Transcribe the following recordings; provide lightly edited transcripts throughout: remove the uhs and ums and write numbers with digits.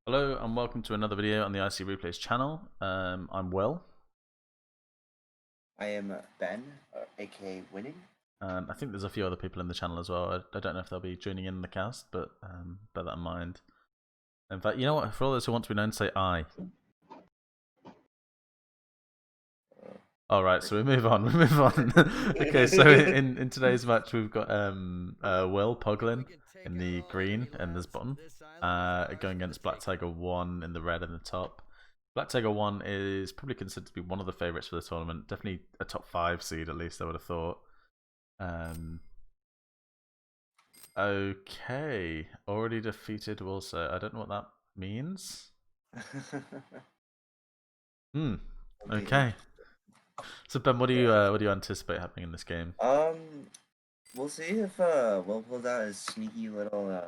Hello and welcome to another video on the ICReplays channel. I'm Will. I am Ben, aka Winning. I think there's a few other people in the channel as well. I don't know if they'll be joining in the cast, but bear that in mind. In fact, you know what? For all those who want to be known, say I. Alright, so we move on. Okay, so in today's match we've got Will Puglin in the green and this bottom, going against BlackTiger1 in the red in the top. BlackTiger1 is probably considered to be one of the favourites for the tournament. Definitely a top 5 seed at least, I would have thought. Okay, already defeated Wilso. I don't know what that means. Okay. So Ben, what do you anticipate happening in this game? We'll see if Will pulls out his sneaky little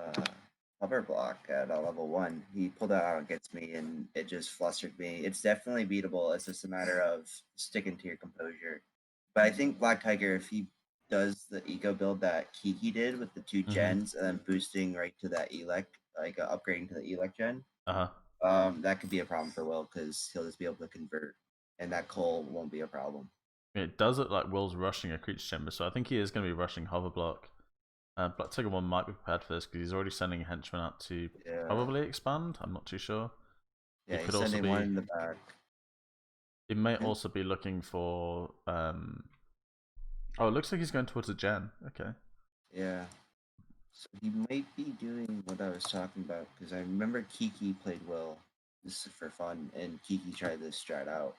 hover block at level 1. He pulled that out against me, and it just flustered me. It's definitely beatable. It's just a matter of sticking to your composure. But I think Black Tiger, if he does the eco build that Kiki did with the 2 gens and then boosting right to that elec, like upgrading to the elec gen, that could be a problem for Will because he'll just be able to convert, and that coal won't be a problem. It does look like Will's rushing a creature chamber, so I think he is going to be rushing hover block. BlackTiger1 might be prepared for this because he's already sending a henchman out to probably expand. I'm not too sure. Yeah, he could he's sending one in the back. He may also be looking for. Oh, it looks like he's going towards a gen. Okay. Yeah. So he might be doing what I was talking about because I remember Kiki played Will. This is for fun, and Kiki tried this strat out,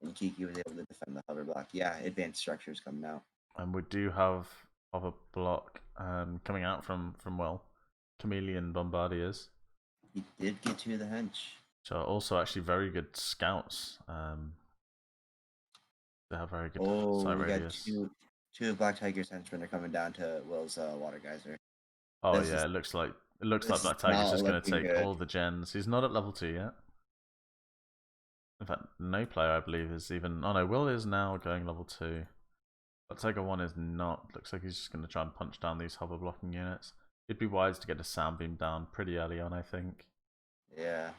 and Kiki was able to defend the hover block. Yeah, advanced structures coming out. And we do have hover block coming out from Will. Chameleon Bombardiers. He did get 2 of the hench. So also actually very good scouts. They have very good sight radius. Got two of Black Tiger's henchmen are coming down to Will's water geyser. Oh yeah, it looks like Black Tiger's just going to take all the gens. He's not at level 2 yet. In fact, no player I believe is even. Oh no, Will is now going level 2. BlackTiger1 is not. Looks like he's just going to try and punch down these hover blocking units. It'd be wise to get a sound beam down pretty early on, I think. Yeah.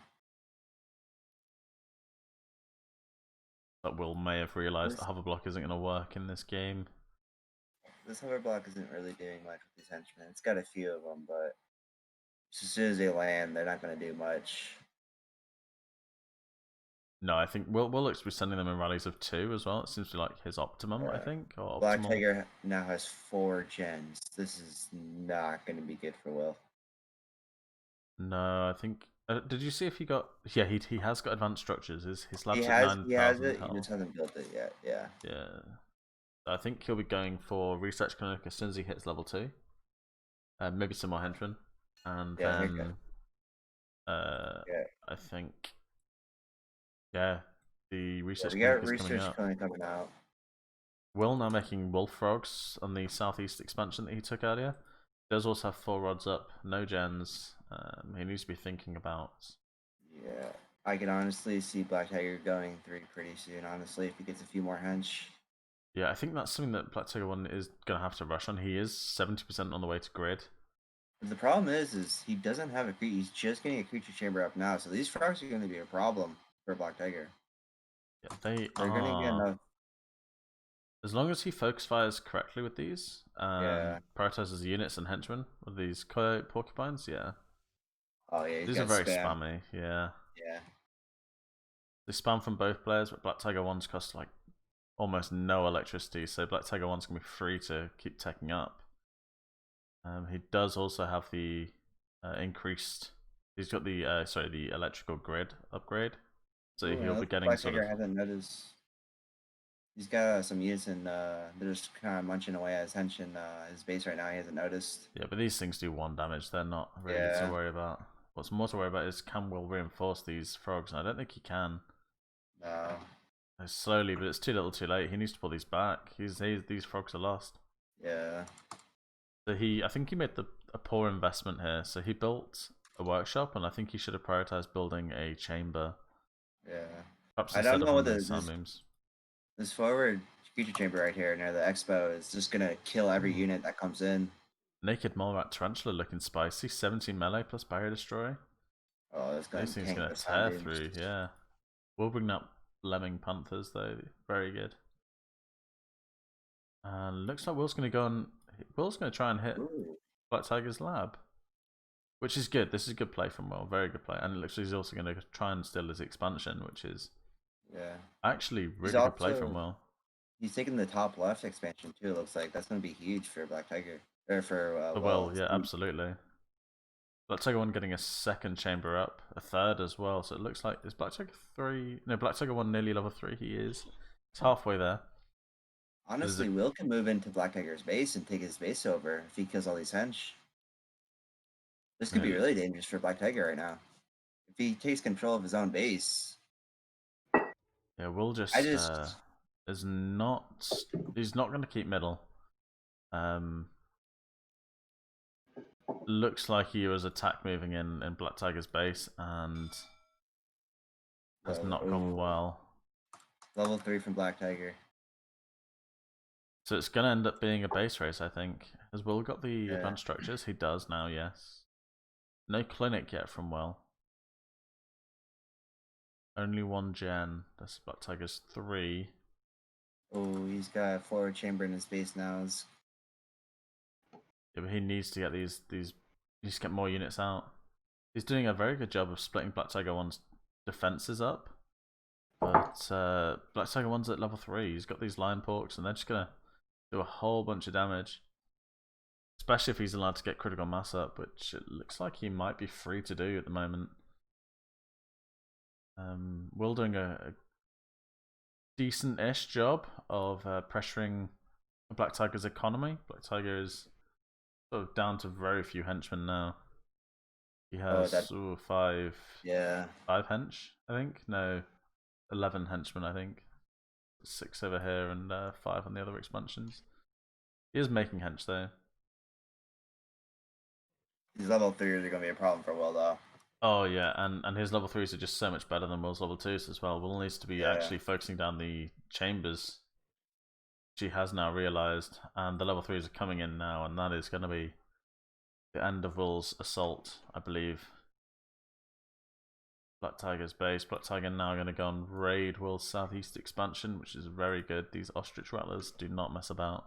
But Will may have realised that hover block isn't going to work in this game. This hover block isn't really doing much with these henchmen. It's got a few of them, but as soon as they land, they're not going to do much. No, I think Will looks to be sending them in rallies of 2 as well. It seems to be like his optimum, I think. Or Black Tiger now has 4 gens. This is not going to be good for Will. No, I think. Did you see if he got? Yeah, he has got advanced structures. His lab's he at has, 9,000. He has it. He just hasn't built it yet. Yeah. Yeah. I think he'll be going for research clinic as soon as he hits level 2. Maybe some more henchmen, and then I think the research clinic is coming out. Will now making wolf frogs on the southeast expansion that he took earlier. He does also have 4 rods up, no gens. He needs to be thinking about. Yeah, I can honestly see Black Tiger going 3 pretty soon. Honestly, if he gets a few more hench. Yeah, I think that's something that BlackTiger1 is gonna have to rush on. He is 70% on the way to grid. The problem is he doesn't have a creature. He's just getting a creature chamber up now, so these frogs are going to be a problem for Black Tiger. Yeah, they're going to get enough. As long as he focus fires correctly with these, prioritizes units and henchmen with these coyote porcupines, yeah. Oh yeah, these are very spammy, yeah. Yeah. They spam from both players, but BlackTiger1's cost like almost no electricity, so BlackTiger1's gonna be free to keep taking up. He does also have the increased. He's got the the electrical grid upgrade, so he'll be getting sort of. Hasn't noticed. He's got some units and they're just kind of munching away at his hench his base right now. He hasn't noticed. Yeah, but these things do 1 damage. They're not really to worry about. What's more to worry about is can Will reinforce these frogs, and I don't think he can. No. Slowly, but it's too little, too late. He needs to pull these back. These frogs are lost. Yeah. So I think he made a poor investment here. So he built a workshop, and I think he should have prioritized building a chamber. Yeah. Perhaps I don't know what this forward creature chamber right here near the expo is just gonna kill every unit that comes in. Naked Mole Rat Tarantula looking spicy. 17 melee plus barrier destroy. Oh, though. It's going This to thing's tank gonna the sound tear damage. through, yeah. We'll bring up Lemming Panthers though, very good. And looks like Will's gonna go and Will's gonna try and hit BlackTiger's lab. Which is good. This is a good play from Will, very good play. And it looks like he's also gonna try and steal his expansion, which is actually really good play from Will. He's taking the top left expansion too, it looks like. That's gonna be huge for BlackTiger. Or for Will, yeah, absolutely. BlackTiger1 getting a second chamber up, a third as well. So it looks like is BlackTiger3 no, BlackTiger1 nearly level 3, he is. He's halfway there. Honestly, Will can move into BlackTiger's base and take his base over if he kills all these hench. This could be really dangerous for BlackTiger right now. If he takes control of his own base. Yeah, Will just is not he's not gonna keep middle. Looks like he was attack moving in BlackTiger's base and has not gone well. Level 3 from BlackTiger. So it's going to end up being a base race, I think. Has Will got the advanced structures? He does now, yes. No clinic yet from Will. Only one gen. That's BlackTiger's 3. Oh, he's got a forward chamber in his base now. Yeah, but he needs to get he needs to get more units out. He's doing a very good job of splitting BlackTiger1's defenses up. But BlackTiger1's at level 3. He's got these Lion Porks and they're just going to do a whole bunch of damage. Especially if he's allowed to get critical mass up, which it looks like he might be free to do at the moment. Will doing a decent-ish job of pressuring BlackTiger's economy. BlackTiger is sort of down to very few henchmen now. He has 5 hench, I think. No, 11 henchmen, I think. 6 over here and 5 on the other expansions. He is making hench though. These level 3s are going to be a problem for Will though. Oh yeah, and his level 3s are just so much better than Will's level 2s as well. Will needs to be actually focusing down the chambers. She has now realised, and the level 3s are coming in now, and that is going to be the end of Will's assault, I believe. BlackTiger's base. BlackTiger now going to go and raid Will's southeast expansion, which is very good. These ostrich rattlers do not mess about.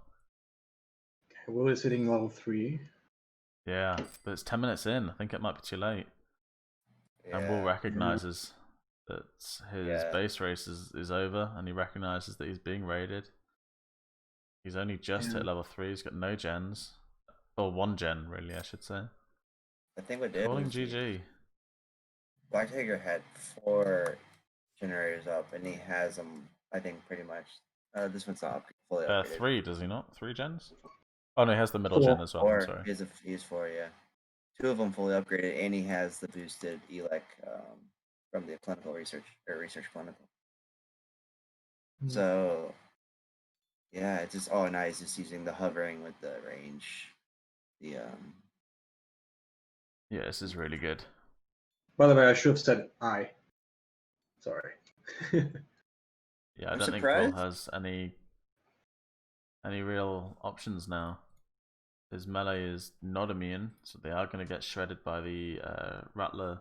Okay, Will is hitting level 3. Yeah, but it's 10 minutes in. I think it might be too late. And Will recognises that his base race is over, and he recognises that he's being raided. He's only just hit level 3. He's got no gens, or 1 gen really, I should say. I think what did calling GG. BlackTiger had 4 generators up, and he has them. I think pretty much. This one's not fully upgraded. 3, does he not? 3 gens? Oh no, he has the middle gen as well. 4. I'm sorry. He has 4, yeah. 2 of them fully upgraded, and he has the boosted elec from the clinical research or research clinical. So, yeah, it's just nice. Just using the hovering with the range. Yeah, this is really good. By the way, I should have said I. Sorry. Yeah, I don't think Will has any real options now. His melee is not immune, so they are going to get shredded by the Rattler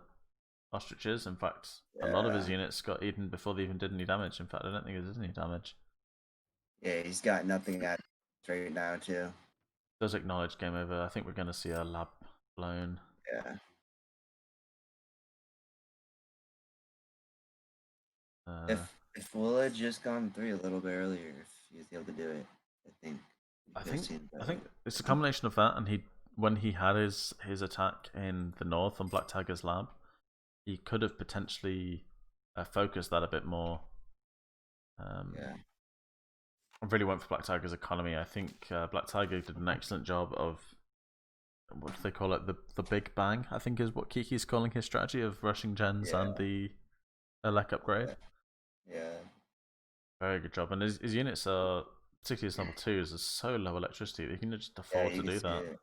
ostriches. In fact, a lot of his units got eaten before they even did any damage. In fact, I don't think it did any damage. Yeah, he's got nothing at right now, too. Does acknowledge game over. I think we're going to see a lab blown. Yeah. If Will had just gone 3 a little bit earlier, if he was able to do it, I think it's a combination of that, and when he had his attack in the north on BlackTiger's lab, he could have potentially focused that a bit more. I really went for BlackTiger's economy. I think BlackTiger did an excellent job of, what do they call it? The Big Bang, I think is what Kiki's calling his strategy of rushing gens and the elec upgrade. Yeah. Very good job. And his units are, particularly his level 2s, are so low electricity that you can just afford to do that.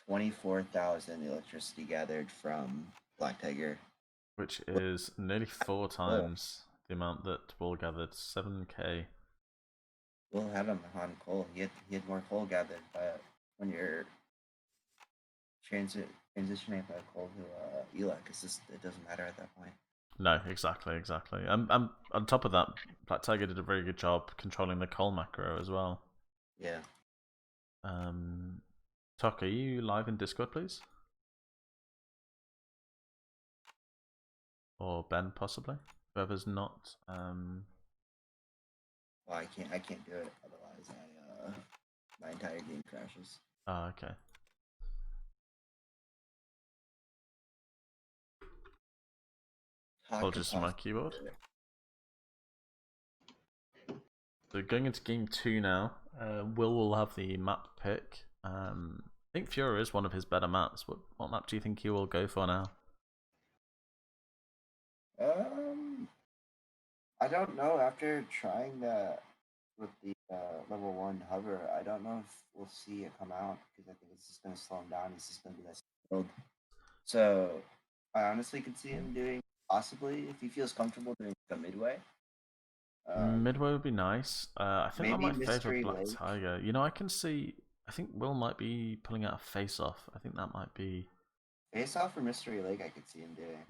24,000 electricity gathered from BlackTiger. Which is nearly 4 times the amount that Will gathered. 7k. Will had him on coal. He had more coal gathered, but when you're transitioning from cold to Elec. It's just it doesn't matter at that point. No, exactly. On top of that, BlackTiger did a very good job controlling the coal macro as well. Yeah. Tok, are you live in Discord, please? Or Ben, possibly? Whoever's not. Well, I can't do it. Otherwise, my entire game crashes. Oh, okay. Apologies for my keyboard. So going into game 2 now, will have the map pick. I think Fury is one of his better maps. What map do you think he will go for now? I don't know. After trying that with the level 1 hover, I don't know if we'll see it come out because I think it's just going to slow him down. He's just going to be that build. So I honestly could see him doing possibly if he feels comfortable doing a midway. Midway would be nice. I think I'm my favorite BlackTiger. You know, I think Will might be pulling out a face off. I think that might be face off or Mystery Lake. I could see him doing.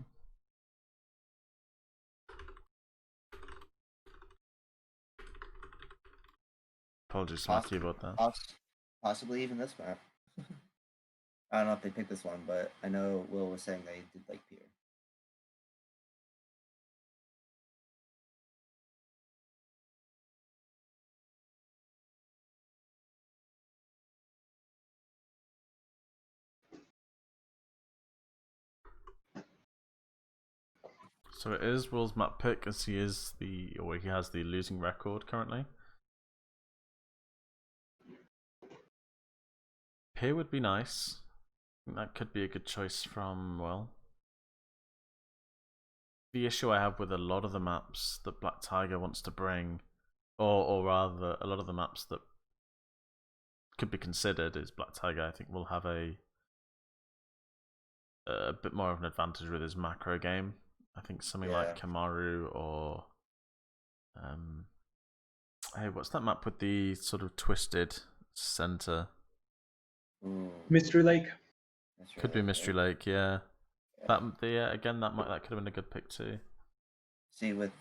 Apologies to my keyboard there. Possibly even this map. I don't know if they picked this one, but I know Will was saying they did like Pier. So it is Will's map pick, as he has the losing record currently. Pier would be nice. I think that could be a good choice from Will. The issue I have with a lot of the maps that BlackTiger wants to bring, or rather a lot of the maps that could be considered, is BlackTiger I think will have a bit more of an advantage with his macro game. I think something like Kamaru or hey, what's that map with the sort of twisted center? Mystery Lake. Could be Mystery Lake, yeah. That again, that could have been a good pick too. See, with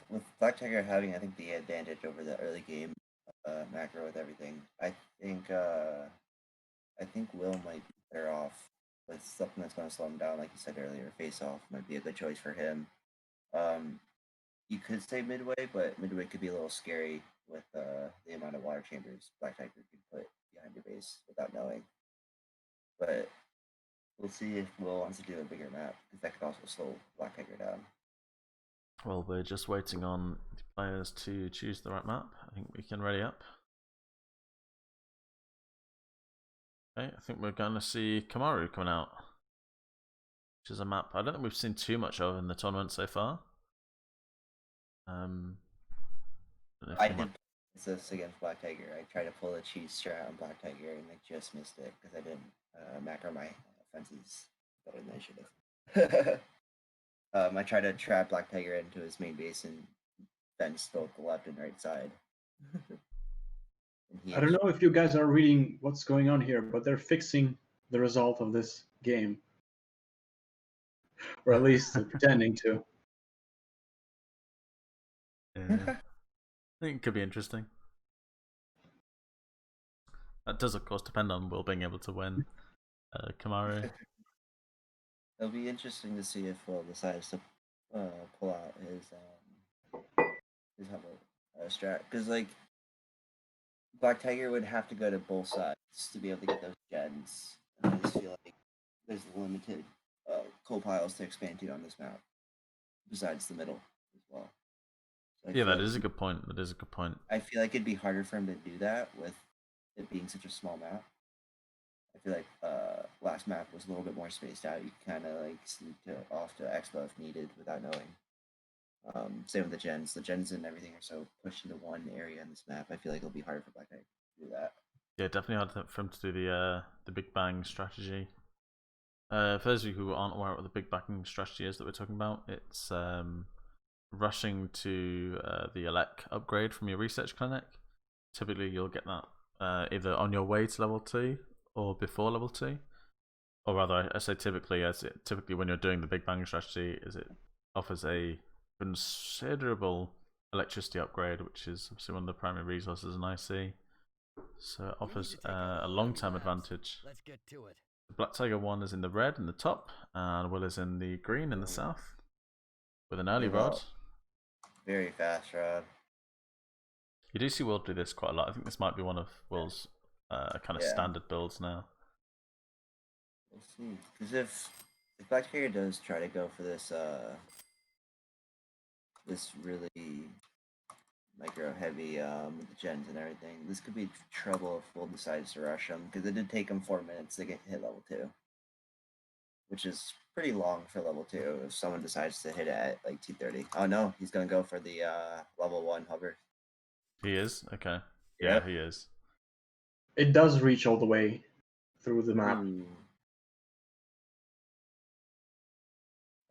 BlackTiger having, I think, the advantage over the early game macro with everything, I think Will might be better off with something that's going to slow him down, like you said earlier. Face off might be a good choice for him. You could say midway, but midway could be a little scary with the amount of water chambers BlackTiger could put behind your base without knowing. But we'll see if Will wants to do a bigger map, because that could also slow BlackTiger down. Well, we're just waiting on the players to choose the right map. I think we can ready up. Okay, I think we're going to see Kamaru coming out, which is a map I don't think we've seen too much of in the tournament so far. I did this against BlackTiger. I tried to pull a cheese strat on BlackTiger and I just missed it because I didn't macro my fences better than I should have. I tried to trap BlackTiger into his main base and fence both the left and right side. I don't know if you guys are reading what's going on here, but they're fixing the result of this game. Or at least pretending to. Yeah. I think it could be interesting. That does, of course, depend on Will being able to win Kamaru. It'll be interesting to see if Will decides to pull out his strat, because like BlackTiger would have to go to both sides to be able to get those gens. And I just feel like there's limited co-piles to expand to on this map, besides the middle as well. So yeah, that is a good point. That is a good point. I feel like it'd be harder for him to do that with it being such a small map. I feel like last map was a little bit more spaced out. You kind of like sneak off to Expo if needed without knowing. Same with the gens. The gens and everything are so pushed into one area in this map. I feel like it'll be harder for BlackTiger to do that. Yeah, definitely hard for him to do the Big Bang strategy. For those of you who aren't aware of what the Big Bang strategy is that we're talking about, it's rushing to the Elec upgrade from your research clinic. Typically, you'll get that either on your way to level 2 or before level 2. or rather, I say typically, typically when you're doing the Big Bang strategy, is it offers a considerable electricity upgrade, which is obviously one of the primary resources in IC. So it offers a long-term advantage. Let's get to it. The BlackTiger1 is in the red in the top, and Will is in the green in the south, with an early rod. Very fast rod. You do see Will do this quite a lot. I think this might be one of Will's kind of standard builds now. We'll see. Because if BlackTiger does try to go for this this really micro heavy with the gens and everything, this could be trouble if Will decides to rush him, because it did take him 4 minutes to get hit level 2, which is pretty long for level 2 if someone decides to hit it at like 2:30. Oh no, he's gonna go for the level 1 hover. He is? Okay. Yeah, he is. It does reach all the way through the map. Ooh.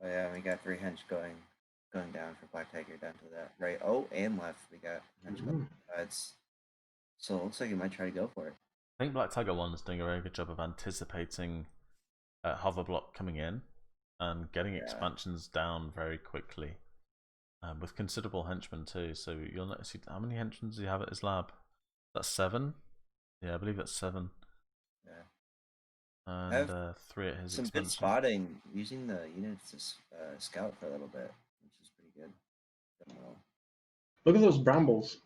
Oh yeah, we got 3 hench going down for BlackTiger down to that right. Oh, and left we got hench going sides. So it looks like he might try to go for it. I think BlackTiger1 is doing a very good job of anticipating hover block coming in and getting expansions down very quickly. With considerable henchmen too, so you'll notice how many henchmen does he have at his lab? That's 7? Yeah, I believe that's 7. Yeah. And 3 at his some expansion. good spotting using the units to scout for a little bit, which is pretty good. Look at those brambles.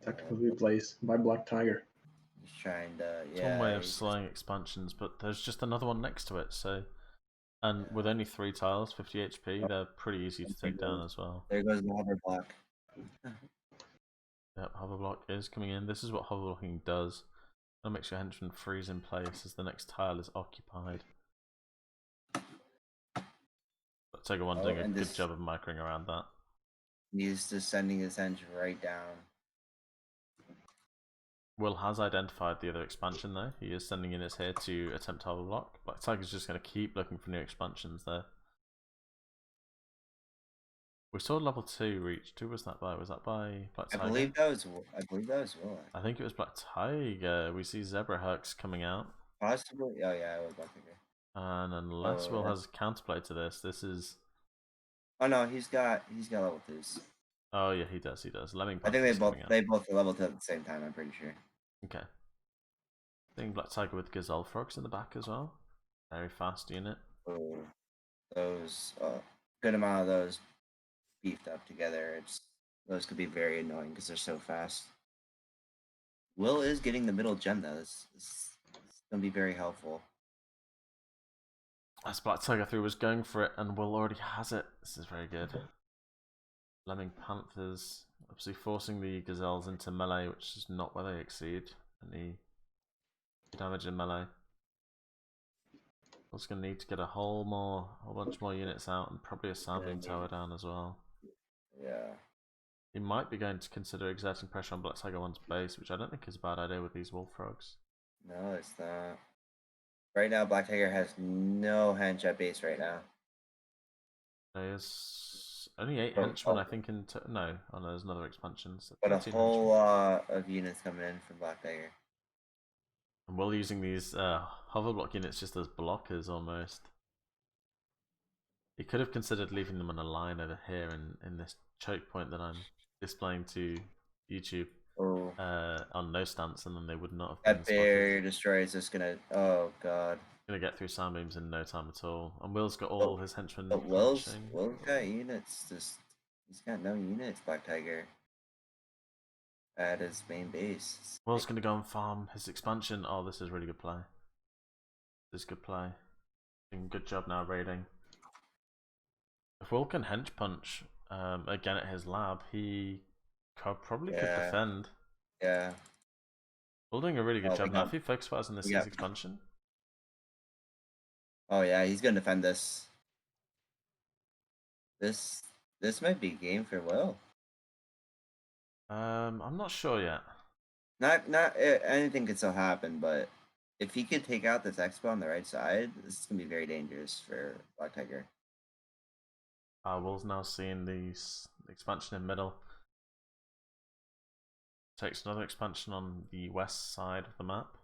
Technical replays by BlackTiger. Just trying to, It's one way of slowing expansions, but there's just another one next to it, so... And with only 3 tiles, 50 HP, they're pretty easy to take down as well. There goes the hover block. Yep, hover block is coming in. This is what hover blocking does. It'll make sure henchman freeze in place as the next tile is occupied. BlackTiger1 doing a good job of microing around that. He's just sending his hench right down. Will has identified the other expansion though. He is sending units here to attempt hover block. BlackTiger's just going to keep looking for new expansions there. We saw level 2 reached. Who was that by? Was that by BlackTiger? I believe that was Will. I think it was BlackTiger. We see Zebra Hux coming out. Possibly. Oh yeah, it was BlackTiger. And unless Will has a counterplay to this, this is. Oh no, he's got level 2s. Oh yeah, he does. Lemming. I think they both are level 2 at the same time. I'm pretty sure. Okay. Seeing BlackTiger with Gazelle Frogs in the back as well. Very fast unit. Oh, those good amount of those beefed up together. Those could be very annoying because they're so fast. Will is getting the middle gem though. This is gonna be very helpful. As BlackTiger 3 was going for it, and Will already has it. This is very good. Lemming Panthers, obviously forcing the Gazelles into melee, which is not where they exceed any damage in melee. Will's going to need to get a whole bunch more units out, and probably a Soundbeam Tower down as well. Yeah. He might be going to consider exerting pressure on BlackTiger1's base, which I don't think is a bad idea with these Wolf Frogs. No, it's not. Right now, BlackTiger has no hench at base right now. There's only 8 henchmen, I think, no, there's another expansion. So but a whole lot of units coming in from BlackTiger. And Will using these hover block units just as blockers almost. He could have considered leaving them on a line over here in this choke point that I'm displaying to YouTube on no stance, and then they would not have been that barrier destroyer is just gonna. Oh god. Gonna get through Soundbeams in no time at all. And Will's got all his henchmen. But Will's got units. He's got no units. BlackTiger at his main base. Will's gonna go and farm his expansion. Oh, this is really good play. This is good play. Doing a good job now raiding. If Will can hench punch again at his lab, he probably could defend. Yeah. Will doing a really good job now. If he focus fires on this expansion. Oh yeah, he's gonna defend this. This might be a game for Will. I'm not sure yet. Not anything could still happen, but if he could take out this expo on the right side, this is gonna be very dangerous for BlackTiger. Will's now seeing the expansion in middle. Takes another expansion on the west side of the map.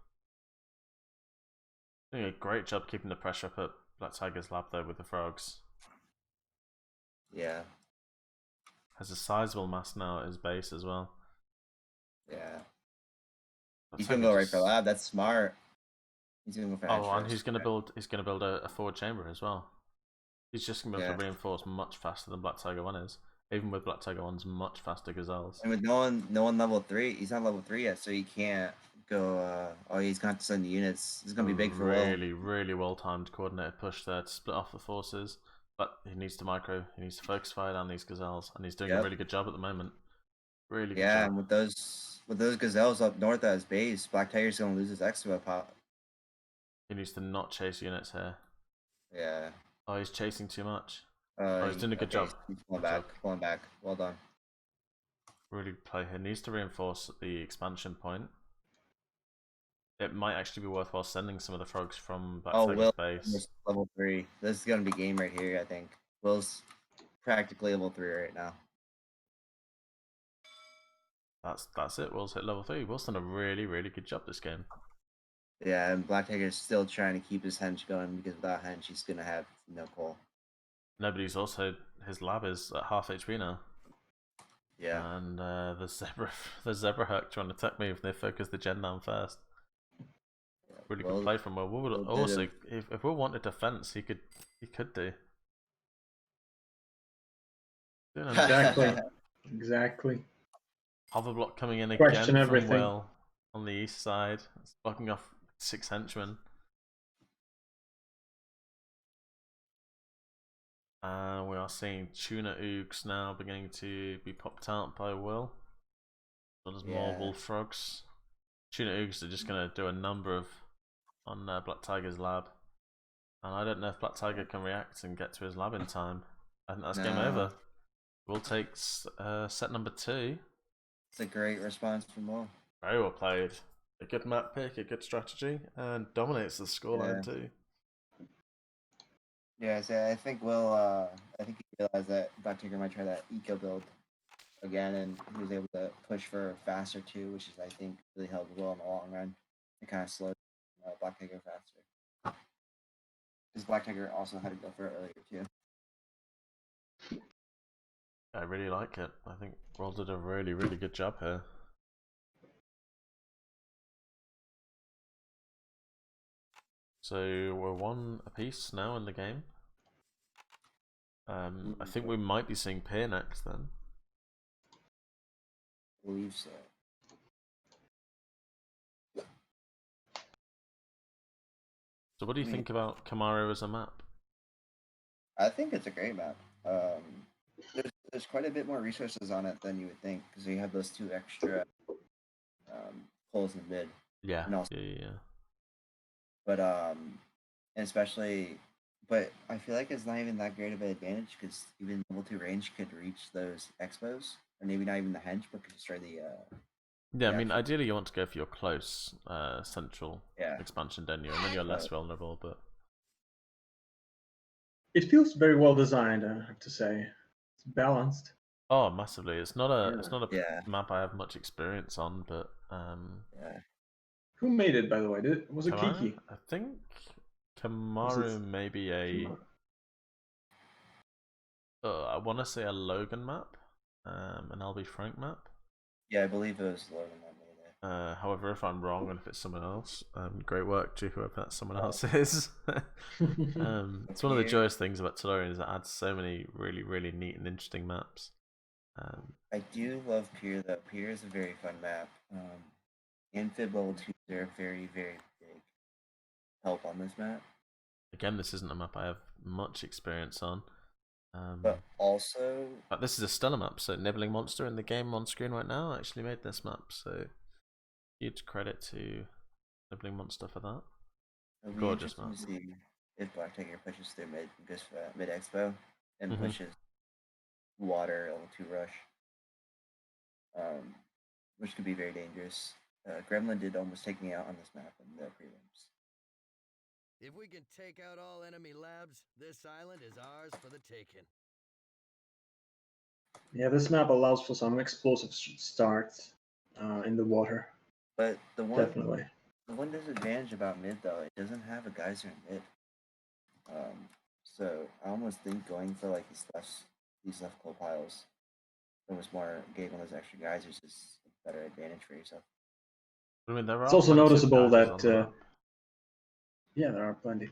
Doing a great job keeping the pressure up at BlackTiger's lab though with the frogs. Yeah. Has a sizable mass now at his base as well. Yeah. BlackTiger He's gonna go right just... for lab. That's smart. He's gonna go for Oh, extra. and he's gonna build a forward chamber as well. He's just gonna be able to reinforce much faster than BlackTiger1 is. Even with BlackTiger1's much faster gazelles. And with no one level 3, he's not level 3 yet, so he can't go. Oh, he's gonna have to send the units. This is gonna be big for Will. Really well timed coordinated push there to split off the forces. But he needs to micro. He needs to focus fire down these gazelles, and he's doing a really good job at the moment. Really good job. Yeah, and with those gazelles up north at his base, Black Tiger's gonna lose his expo pop. He needs to not chase units here. Yeah. Oh, he's chasing too much. He's doing a good job. He's pulling back. Well done. Really play here. Needs to reinforce the expansion point. It might actually be worthwhile sending some of the frogs from BlackTiger's base. Level 3. This is gonna be game right here, I think. Will's practically level 3 right now. That's it. Will's hit level 3. Will's done a really good job this game. Yeah, and Black Tiger is still trying to keep his hench going because without hench, he's gonna have no coal. Nobody's also his lab is at half HP now. Yeah. And the zebra herc trying to attack me if they focus the gen down first. Really good play from Will. Will also, if Will wanted defense, he could do. Exactly. Hover block coming in Question again everything. from Will on the east side. It's blocking off 6 henchmen. We are seeing tuna oogs now beginning to be popped out by Will. So there's more wolf frogs. Tuna oogs are just going to do a number on BlackTiger's lab. And I don't know if BlackTiger can react and get to his lab in time. I think that's game over. Will takes set number 2. It's a great response from Will. Very well played. A good map pick, a good strategy, and dominates the scoreline too. Yeah, so I think Will, I think he realized that BlackTiger might try that eco build again, and he was able to push for faster too, which is, I think, really helped Will in the long run. It kind of slowed BlackTiger faster. Because BlackTiger also had to go for it earlier too. I really like it. I think Will did a really good job here. So we're 1 apiece now in the game. I think we might be seeing Peer next then. I believe so. So what do you think about Camaro as a map? I think it's a great map. There's quite a bit more resources on it than you would think, because you have those 2 extra holes in the mid. Yeah, yeah. But but I feel like it's not even that great of an advantage, because even level 2 range could reach those expos, or maybe not even the hench, but could destroy the. Yeah, I mean, ideally you want to go for your close central expansion, don't you? And then you're less vulnerable, but it feels very well designed, I have to say. It's balanced. Oh, massively. It's not a map I have much experience on, but Who made it, by the way? Was it Kiki? I think Kamaru may be a I want to say a Logan map, an LB Frank map. Yeah, I believe it was Logan that made it. However, if I'm wrong and if it's someone else, great work to whoever that someone else is. It's one of the joyous things about Tellurian is it adds so many really neat and interesting maps. I do love Pier though. Pier is a very fun map. Amphib level 2 are very big help on this map. Again, this isn't a map I have much experience on. But also, this is a stellar map. So Nibbling Monster in the game on screen right now actually made this map. So huge credit to Nibbling Monster for that. Gorgeous map. To see if BlackTiger pushes through mid expo and pushes water level 2 rush, which could be very dangerous. Gremlin did almost take me out on this map in the prelims. If we can take out all enemy labs, this island is ours for the taking. Yeah, this map allows for some explosive starts in the water. But the one The one disadvantage about mid though, it doesn't have a geyser in mid. So I almost think going for like these left coal piles, there was more gave on those extra geysers is a better advantage for yourself. I mean, there are It's also plenty of noticeable geysers that on the map. yeah, there are plenty.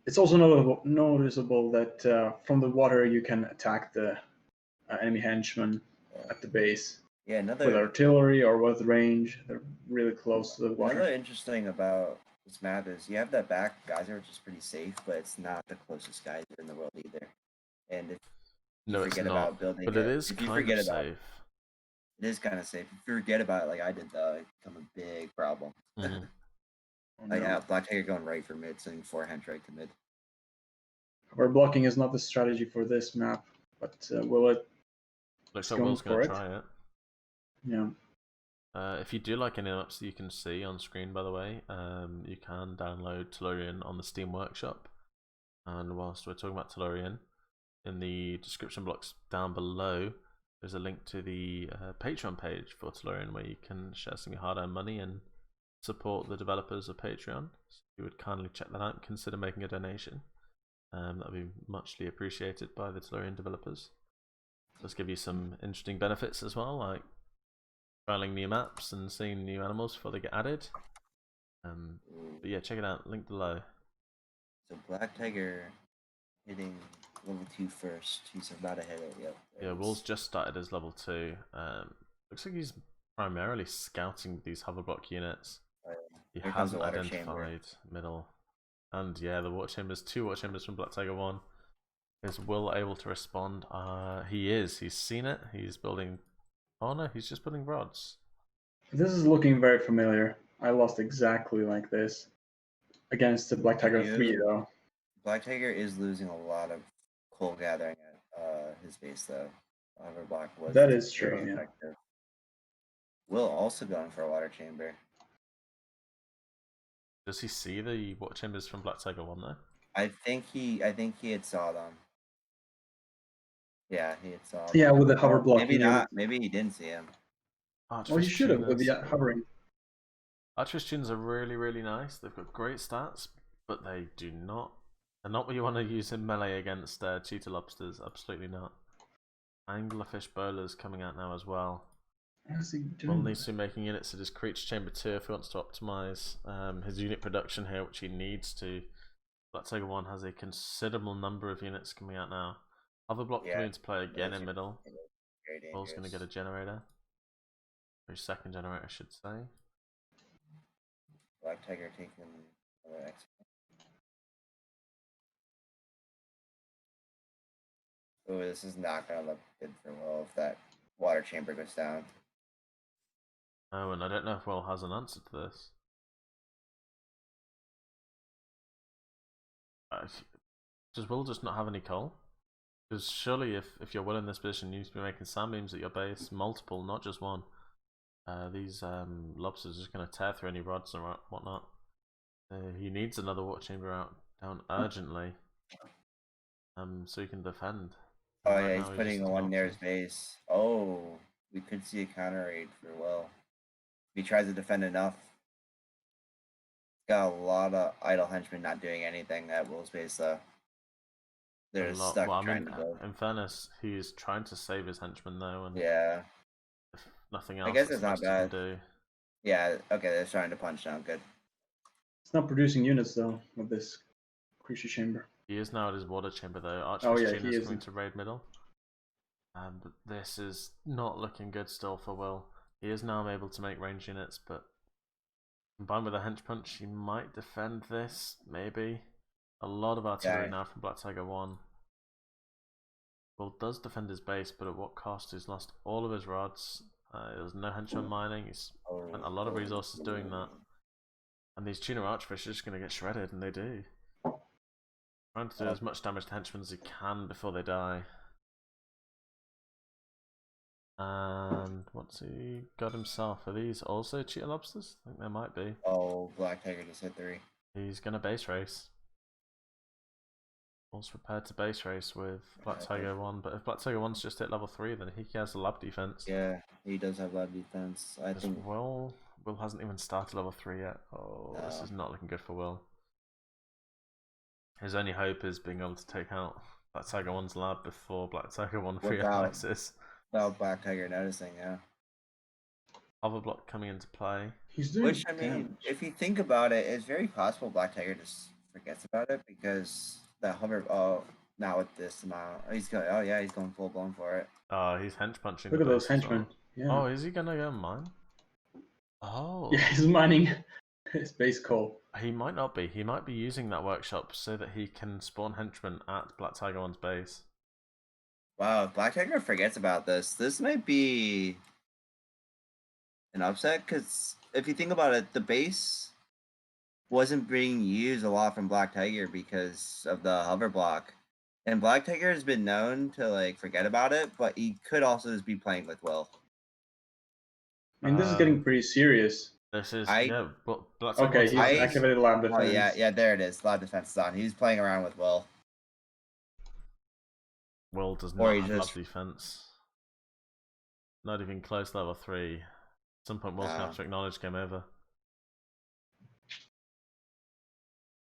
It's also noticeable that from the water you can attack the enemy henchmen at the base. Yeah, With artillery or with range, they're really close to the water. Another interesting about this map is you have that back geyser, which is pretty safe, but it's not the closest geyser in the world either. And if you forget about building but it is if you kind forget of about safe. it is kind of safe. If you forget about it like I did though, it become a big problem. Mm-hmm. Like yeah, BlackTiger going right for mid, sending 4 hench right to mid. Cover blocking is not the strategy for this map, but will it? Looks like Will's going to try it. Yeah. If you do like any maps that you can see on screen, by the way, you can download Tellurian on the Steam Workshop. And whilst we're talking about Tellurian, in the description box down below, there's a link to the Patreon page for Tellurian where you can share some of your hard-earned money and support the developers of Patreon. So if you would kindly check that out and consider making a donation. That would be muchly appreciated by the Tellurian developers. Let's give you some interesting benefits as well, like trialing new maps and seeing new animals before they get added. But yeah, check it out, link below. So BlackTiger hitting level 2 first. He's about to hit it, yep. Yeah, Will's just started as level 2. Looks like he's primarily scouting these hoverblock units. He hasn't identified middle. And yeah, the water chambers, 2 water chambers from BlackTiger1. Is Will able to respond? He is. He's seen it. He's building. Oh no, he's just building rods. This is looking very familiar. I lost exactly like this against the BlackTiger 3 though. BlackTiger is losing a lot of coal gathering at his base though. Hoverblock was that is true. Effective. Yeah. Will also going for a water chamber. Does he see the water chambers from BlackTiger1 though? I think he had saw them. Yeah, he had saw them. Yeah, with the hover block. Maybe not. Maybe he didn't see him. Well, you should have with the hovering. Archfish tuners are really, really nice. They've got great stats, but they do not. They're not what you want to use in melee against cheetah lobsters. Absolutely not. Anglerfish bowlers coming out now as well. Will needs to be making units at his creature chamber 2 if he wants to optimize his unit production here, which he needs to. BlackTiger1 has a considerable number of units coming out now. Hoverblock coming into play again in middle. Will's going to get a generator. Or a second generator, I should say. BlackTiger taking another X. Oh, this is not going to look good for Will if that water chamber goes down. Oh, and I don't know if Will has an answer to this. Does Will just not have any coal? Because surely if you're Will in this position, you need to be making sandbeams at your base, multiple, not just one. These lobsters are just going to tear through any rods and whatnot. He needs another water chamber down urgently, so he can defend. Oh right yeah, he's putting the one near his base. Oh, we could see a counter raid for Will. If he tries to defend enough. He's got a lot of idle henchmen not doing anything at Will's base though. They're stuck trying to build. In fairness, he's trying to save his henchmen though, and yeah. If nothing else, I guess it's not bad. Do. Yeah, okay, they're trying to punch down. Good. It's not producing units though with this creature chamber. He is now at his water chamber though. Archfish is coming to raid middle. But this is not looking good still for Will. He is now able to make range units, but combined with a hench punch, he might defend this. Maybe. A lot of artillery now from BlackTiger1. Will does defend his base, but at what cost? He's lost all of his rods. There's no henchman mining. He's spent a lot of resources doing that. And these tuner archfish are just going to get shredded, and they do. Trying to do as much damage to henchmen as he can before they die. And what's he got himself? Are these also cheetah lobsters? I think they might be. Oh, BlackTiger just hit 3. He's going to base race. Will's prepared to base race with BlackTiger1, but if BlackTiger1's just hit level 3, then he has a lab defense. Yeah, he does have lab defense. I think Will Will hasn't even started level 3 yet. Oh, this No. is not looking good for Will. His only hope is being able to take out BlackTiger1's lab before BlackTiger1 realizes. Without BlackTiger noticing, yeah. Hoverblock coming into play. He's doing Which, I mean, damage. if you think about it, it's very possible BlackTiger just forgets about it because the hover. Oh, not with this amount. He's going. Oh yeah, he's going full blown for it. Oh, he's hench punching. Look the at those base as henchmen. well. Yeah. Oh, is he gonna go mine? Oh. Yeah, he's mining his base coal. He might not be. He might be using that workshop so that he can spawn henchmen at BlackTiger1's base. Wow, if BlackTiger forgets about this might be an upset because if you think about it, the base wasn't being used a lot from BlackTiger because of the hover block. And BlackTiger has been known to like forget about it, but he could also just be playing with Will. I mean, this is getting pretty serious. This is I- but Okay, he's BlackTiger1's activated lab defense. Oh yeah, there it is. Lab defense is on. He's playing around with Will. Will does Or not he have just- love defense. Not even close to level 3. At some point, Will's gonna have to acknowledge game over.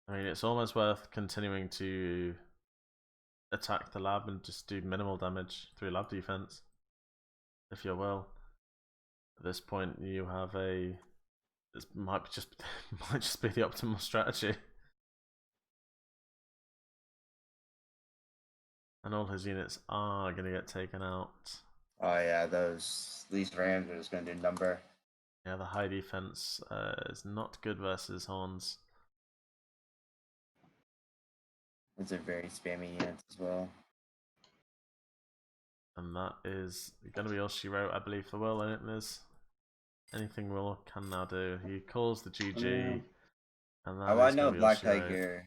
I mean, it's almost worth continuing to attack the lab and just do minimal damage through lab defense. If you're Will. At this point, you have a. This might just be the optimal strategy. And all his units are going to get taken out. Oh yeah, these Rams are just gonna do number. Yeah, the high defense is not good versus Horns. Those are very spammy units as well. And that is going to be all she wrote, I believe, for Will. I don't think there's anything Will can now do. He calls the GG. And that I want is to know gonna if be all she wrote. BlackTiger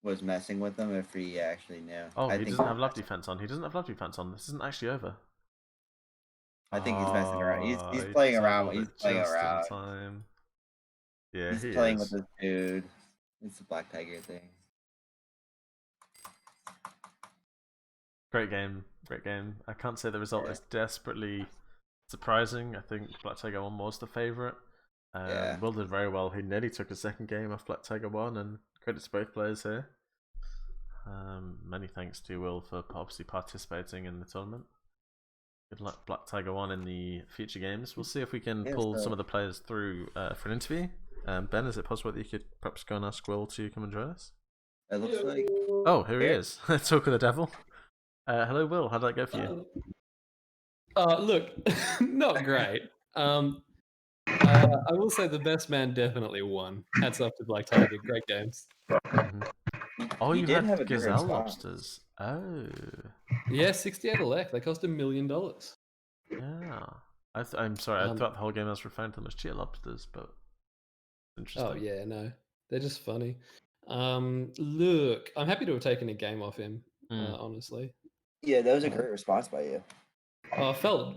was messing with them if he actually knew. Oh, I he think doesn't have love defense on. He doesn't have love defense on. This isn't actually over. I think he's messing around. He's Oh, he playing around. doubled He's it playing just in around. time. Yeah, He's he playing is. with this dude. It's the BlackTiger thing. Great game, great game. I can't say the result is desperately surprising. I think BlackTiger1 was the favourite. Will did very well. He nearly took a second game off BlackTiger1, and credit to both players here. Many thanks to Will for obviously participating in the tournament. Good luck BlackTiger1 in the future games. We'll see if we can pull some of the players through for an interview. Ben, is it possible that you could perhaps go and ask Will to come and join us? It looks like. Oh, here he is. Talk of the devil. Hello, Will. How did that go for you? Look, not great. I will say the best man definitely won. Hats off to BlackTiger. Great games. Oh, you did had have a different gazelle style. lobsters. Oh. Yeah, 68 elect. They cost $1 million. Yeah. I'm sorry. I thought the whole game I was referring to them as cheer lobsters, but interesting. Oh yeah, no, they're just funny. Look, I'm happy to have taken a game off him. Honestly. Yeah, that was a great response by you. I felt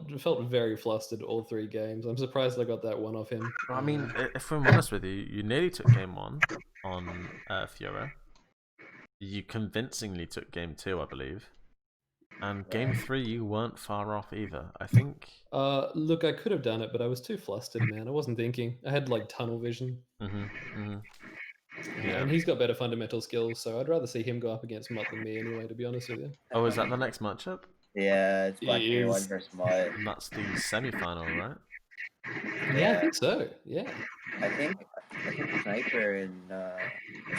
very flustered all 3 games. I'm surprised I got that one off him. I mean, if I'm honest with you, you nearly took game 1 on Fiora. You convincingly took game 2, I believe. And game 3, you weren't far off either. I think. Look, I could have done it, but I was too flustered, man. I wasn't thinking. I had like tunnel vision. Yeah. And he's got better fundamental skills, so I'd rather see him go up against Mutt than me anyway, to be honest with you. Oh, is that the next matchup? Yeah, it's BlackTiger1 is. versus Mutt. And that's the semi-final, right? Yeah, I think so. Yeah. I think Sniper and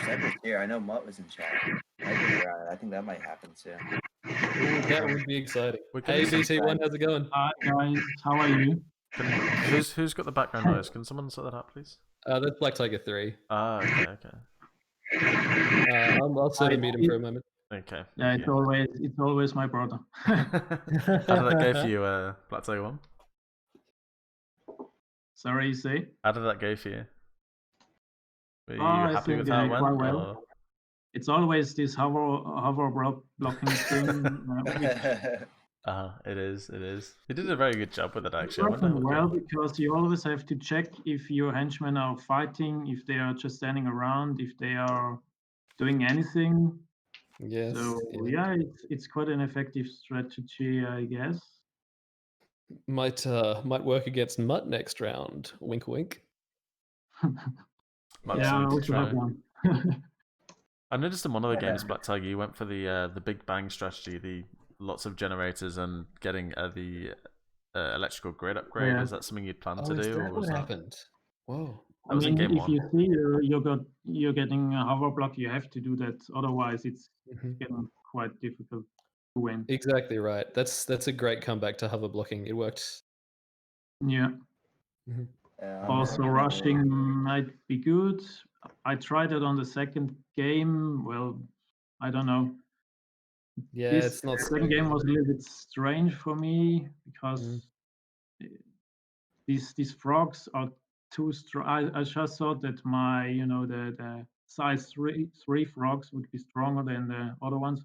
Sniper's here. I know Mutt was in chat. I think that might happen soon. Ooh, that would be exciting. Hey, BT1, how's it going? Hi guys, how are you? Who's got the background noise? Can someone sort that out, please? That's BlackTiger3. Okay. I'll sit and mute him for a moment. Okay. Yeah, it's always my brother. How did that go for you, BlackTiger1? Sorry, you say? How did that go for you? Were you I happy think with how it went? quite well. It's always this hover blocking thing. It is. You did a very good job with it, actually. It's working well because you always have to check if your henchmen are fighting, if they are just standing around, if they are doing anything. Yes. So yeah, it's quite an effective strategy, I guess. Might work against Mutt next round. Wink, wink. Might be Yeah, I something to also have try. one. I noticed in one of the games, BlackTiger, you went for the big bang strategy, the lots of generators and getting the electrical grid upgrade. Yeah. Is that something you'd plan Oh, to is do, that or was what that? happened? Whoa. I was in mean, game if one. you see you're getting a hover block, you have to do that. Otherwise, it's getting quite difficult to win. Exactly right. That's a great comeback to hover blocking. It worked. Yeah. Also, unfortunately. rushing might be good. I tried it on the second game. Well, I don't know. Yeah, This it's not second game was a little bit strange for me because these frogs are too strong. I just thought that my the size three frogs would be stronger than the other ones.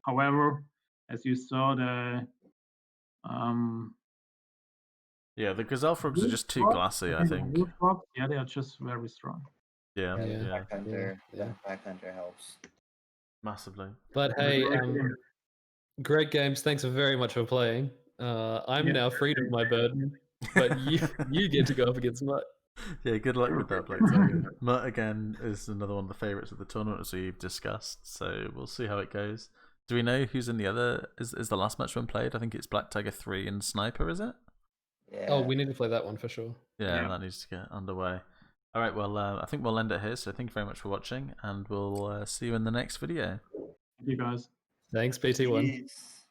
However, as you saw, the Yeah, the gazelle frogs are wood just too frogs, glassy, I the think. wood frogs, yeah, they are just very strong. Yeah, Yeah, the yeah, Black Hunter, yeah. the Black Hunter helps. massively. But hey, great games. Thanks very much for playing. I'm now freed of my burden, but you get to go up against Mutt. Yeah, good luck with that, BlackTiger. Mutt again is another one of the favourites of the tournament, as we've discussed. So we'll see how it goes. Do we know who's in the other? Is the last match been played? I think it's BlackTiger3 and Sniper, is it? Yeah. Oh, we need to play that one for sure. Yeah, that needs to get underway. All right, well, I think we'll end it here. So thank you very much for watching, and we'll see you in the next video. You guys. Thanks, BT1. Peace.